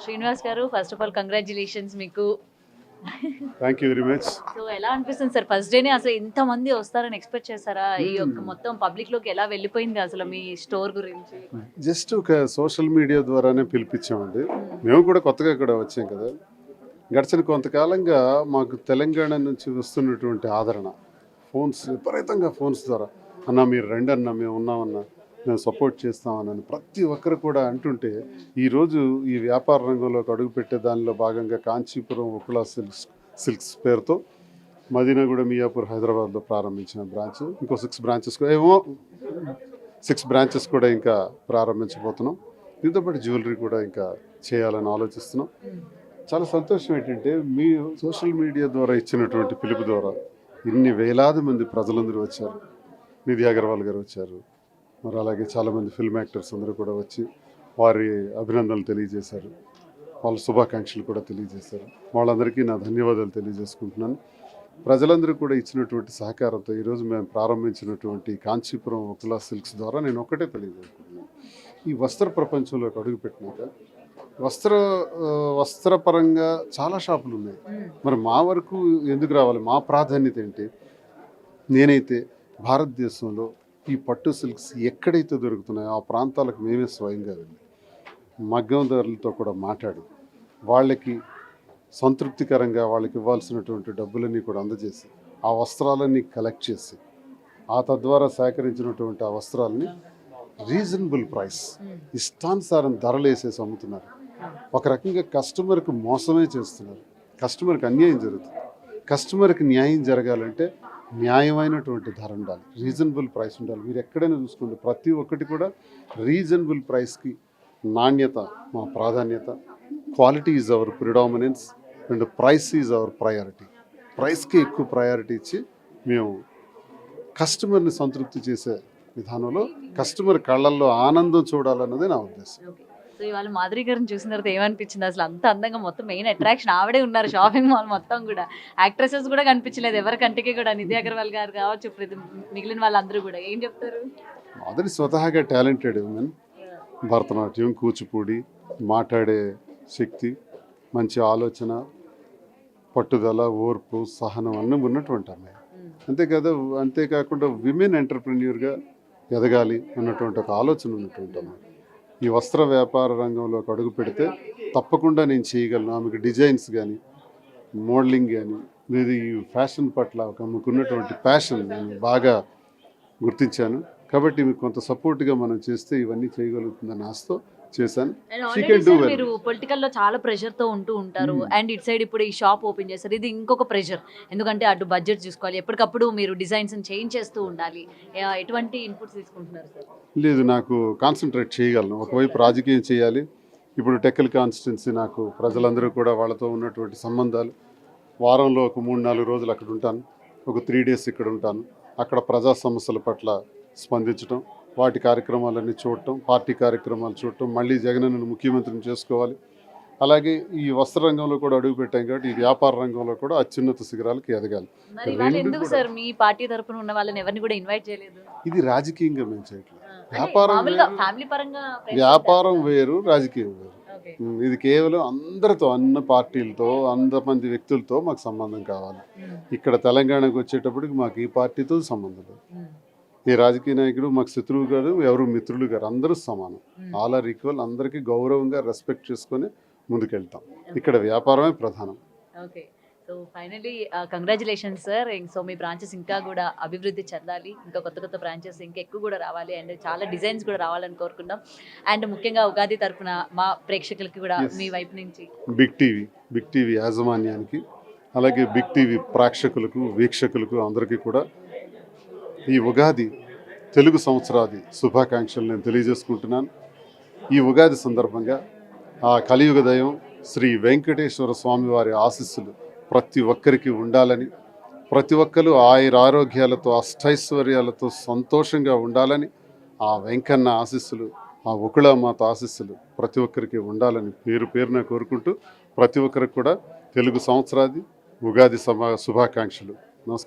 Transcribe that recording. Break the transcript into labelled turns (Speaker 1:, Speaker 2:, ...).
Speaker 1: శ్రీనివాస్ గారు, first of all congratulations మీకు.
Speaker 2: Thank you very much.
Speaker 1: So ఎలా అనిపిస్తుంది సార్, ఫస్ట్ డేనే అసలు ఇంతమంది వస్తారని ఎక్స్పెక్ట్ చేశారా? ఈ యొక్క మొత్తం పబ్లిక్ లోకి ఎలా వెళ్ళిపోయింది అసలు మీ స్టోర్ గురించి?
Speaker 2: జస్ట్ ఒక సోషల్ మీడియా ద్వారానే పిలిపించామండి. మేము కూడా కొత్తగా ఇక్కడ వచ్చాం కదా. గడిచిన కొంతకాలంగా మాకు తెలంగాణ నుంచి వస్తున్నటువంటి ఆదరణ, ఫోన్స్ విపరీతంగా ఫోన్స్ ద్వారా, అన్న మీరు రండి అన్న, మేము ఉన్నామన్నా, మేము సపోర్ట్ చేస్తామని ప్రతి ఒక్కరు కూడా అంటుంటే, ఈరోజు ఈ వ్యాపార రంగంలోకి అడుగుపెట్టే దానిలో భాగంగా కాంచీపురం ఉకులా సిల్క్స్ పేరుతో మదీనాగూడ, మియాపూర్, హైదరాబాద్లో ప్రారంభించిన బ్రాంచ్, ఇంకో 6 బ్రాంచెస్ ఏమో 6 బ్రాంచెస్ కూడా ఇంకా ప్రారంభించబోతున్నాం. దీంతోపాటు జ్యువెలరీ కూడా ఇంకా చేయాలని ఆలోచిస్తున్నాం. చాలా సంతోషం ఏంటంటే, మీ సోషల్ మీడియా ద్వారా ఇచ్చినటువంటి పిలుపు ద్వారా ఇన్ని వేలాది మంది ప్రజలందరూ వచ్చారు. నిధి అగర్వాల్ గారు వచ్చారు, మరి అలాగే చాలామంది ఫిల్మ్ యాక్టర్స్ అందరూ కూడా వచ్చి వారి అభినందనలు తెలియజేశారు, వాళ్ళ శుభాకాంక్షలు కూడా తెలియజేశారు. వాళ్ళందరికీ నా ధన్యవాదాలు తెలియజేసుకుంటున్నాను. ప్రజలందరూ కూడా ఇచ్చినటువంటి సహకారంతో ఈరోజు మేము ప్రారంభించినటువంటి కాంచీపురం ఉకులా సిల్క్స్ ద్వారా నేను ఒక్కటే తెలియజేసుకుంటున్నాను. ఈ వస్త్ర ప్రపంచంలోకి అడుగుపెట్టినాక వస్త్రపరంగా చాలా షాపులు ఉన్నాయి. మరి మా వరకు ఎందుకు రావాలి? మా ప్రాధాన్యత ఏంటి? నేనైతే భారతదేశంలో ఈ పట్టు సిల్క్స్ ఎక్కడైతే దొరుకుతున్నాయో ఆ ప్రాంతాలకు మేమే స్వయంగా వెళ్ళి మగ్గందారులతో కూడా మాట్లాడి వాళ్ళకి సంతృప్తికరంగా వాళ్ళకి ఇవ్వాల్సినటువంటి డబ్బులన్నీ కూడా అందజేసి ఆ వస్త్రాలన్నీ కలెక్ట్ చేసి ఆ తద్వారా సేకరించినటువంటి ఆ వస్త్రాలని రీజనబుల్ ప్రైస్, ఇష్టానుసారం ధరలు వేసేసి అమ్ముతున్నారు. ఒక రకంగా కస్టమర్కి మోసమే చేస్తున్నారు. కస్టమర్కి అన్యాయం జరుగుతుంది. కస్టమర్కి న్యాయం జరగాలంటే న్యాయమైనటువంటి ధర ఉండాలి, రీజనబుల్ ప్రైస్ ఉండాలి. మీరు ఎక్కడైనా చూసుకోండి, ప్రతి ఒక్కటి కూడా రీజనబుల్ ప్రైస్కి నాణ్యత మా ప్రాధాన్యత. Quality is our predominance and price is our priority. ప్రైస్కి ఎక్కువ ప్రయారిటీ ఇచ్చి మేము కస్టమర్ని సంతృప్తి చేసే విధానంలో కస్టమర్ కళ్ళల్లో ఆనందం చూడాలన్నదే నా ఉద్దేశం.
Speaker 1: సో ఇవాళ మాధురి గారిని చూసిన తర్వాత ఏమనిపించింది? అసలు అంత అందంగా మొత్తం మెయిన్ అట్రాక్షన్ ఆవిడే ఉన్నారు షాపింగ్ మాల్ మొత్తం కూడా. యాక్ట్రెసెస్ కూడా కనిపించలేదు ఎవరి కంటికి కూడా. నిధి అగర్వాల్ గారు కావచ్చు, మిగిలిన వాళ్ళందరూ కూడా. ఏం చెప్తారు?
Speaker 2: మాధురి స్వతహాగా టాలెంటెడ్ ఉమెన్. భరతనాట్యం, కూచిపూడి, మాట్లాడే శక్తి, మంచి ఆలోచన, పట్టుదల, ఓర్పు, సహనం అన్నీ ఉన్నటువంటి అమ్మాయి. అంతేకాకుండా విమెన్ ఎంటర్ప్రెన్యూర్గా ఎదగాలి అన్నటువంటి ఒక ఆలోచన ఉన్నటువంటి అమ్మాయి. ఈ వస్త్ర వ్యాపార రంగంలోకి అడుగు పెడితే తప్పకుండా నేను చేయగలను. ఆమెకు డిజైన్స్ కానీ, మోడలింగ్ కానీ, ఇది ఈ ఫ్యాషన్ పట్ల ఆమెకున్నటువంటి ప్యాషన్ నేను బాగా గుర్తించాను. కాబట్టి మీకు కొంత సపోర్ట్గా మనం చేస్తే ఇవన్నీ చేయగలుగుతుందని ఆశతో చేశాను.
Speaker 1: మీరు పొలిటికల్ లో చాలా ప్రెషర్ తో ఉంటూ ఉంటారు, అండ్ ఇట్ సైడ్ ఇప్పుడు ఈ షాప్ ఓపెన్ చేస్తారు. ఇది ఇంకొక ప్రెషర్, ఎందుకంటే అటు బడ్జెట్ చూసుకోవాలి, ఎప్పటికప్పుడు మీరు డిజైన్స్ చేంజ్ చేస్తూ ఉండాలి. ఎటువంటి ఇన్పుట్స్ తీసుకుంటున్నారు సార్?
Speaker 2: లేదు, నాకు కాన్సన్ట్రేట్ చేయగలను. ఒకవైపు రాజకీయం చేయాలి, ఇప్పుడు టెక్కల్ కాన్స్టిట్యున్సీ నాకు ప్రజలందరూ కూడా వాళ్ళతో ఉన్నటువంటి సంబంధాలు. వారంలో ఒక 3-4 రోజులు అక్కడ ఉంటాను, ఒక 3 days ఇక్కడ ఉంటాను. అక్కడ ప్రజా సమస్యల పట్ల స్పందించడం, వాటి కార్యక్రమాలన్నీ చూడటం, పార్టీ కార్యక్రమాలు చూడటం, మళ్ళీ జగనన్నను ముఖ్యమంత్రిని చేసుకోవాలి. అలాగే ఈ వస్త్ర రంగంలో కూడా అడుగు పెట్టాం కాబట్టి ఈ వ్యాపార రంగంలో కూడా అత్యున్నత శిఖరాలకు ఎదగాలి.
Speaker 1: ఎందుకు సార్ మీ పార్టీ తరపున ఉన్న వాళ్ళని ఎవరిని కూడా ఇన్వైట్ చేయలేదు?
Speaker 2: ఇది రాజకీయంగా మేము చేయట్లేదు.
Speaker 1: వ్యాపారం
Speaker 2: వేరు, రాజకీయం వేరు. ఇది కేవలం అందరితో, అన్ని పార్టీలతో, అంతమంది వ్యక్తులతో మాకు సంబంధం కావాలి. ఇక్కడ తెలంగాణకు వచ్చేటప్పటికి మాకు ఈ పార్టీతో సంబంధం లేదు. ఏ రాజకీయ నాయకుడు మాకు శత్రువు గారు, ఎవరు మిత్రులు గారు, అందరూ సమానం. All are equal. అందరికీ గౌరవంగా రెస్పెక్ట్ చేసుకొని ముందుకెళ్తాం. ఇక్కడ వ్యాపారమే ప్రధానం.
Speaker 1: Okay, so finally congratulations sir. So మీ బ్రాంచెస్ ఇంకా కూడా అభివృద్ధి చెందాలి, ఇంకా కొత్త కొత్త బ్రాంచెస్ ఇంకా ఎక్కువ కూడా రావాలి, అండ్ చాలా డిజైన్స్ కూడా రావాలని కోరుకుందాం. అండ్ ముఖ్యంగా ఉగాది తరఫున మా ప్రేక్షకులకి కూడా మీ వైపు నుంచి
Speaker 2: బిగ్ టీవీ యాజమాన్యానికి, అలాగే బిగ్ టీవీ ప్రేక్షకులకు, వీక్షకులకు అందరికీ కూడా ఈ ఉగాది తెలుగు సంవత్సరాది శుభాకాంక్షలు నేను తెలియజేసుకుంటున్నాను. ఈ ఉగాది సందర్భంగా ఆ కలియుగ దైవం శ్రీ వెంకటేశ్వర స్వామి వారి ఆశీస్సులు ప్రతి ఒక్కరికి ఉండాలని, ప్రతి ఒక్కరు ఆయురారోగ్యాలతో, అష్టైశ్వర్యాలతో సంతోషంగా ఉండాలని, ఆ వెంకన్న ఆశీస్సులు, ఆ ఉకుళమాత ఆశీస్సులు ప్రతి ఒక్కరికి ఉండాలని పేరున కోరుకుంటూ, ప్రతి ఒక్కరికి కూడా తెలుగు సంవత్సరాది ఉగాది శుభాకాంక్షలు.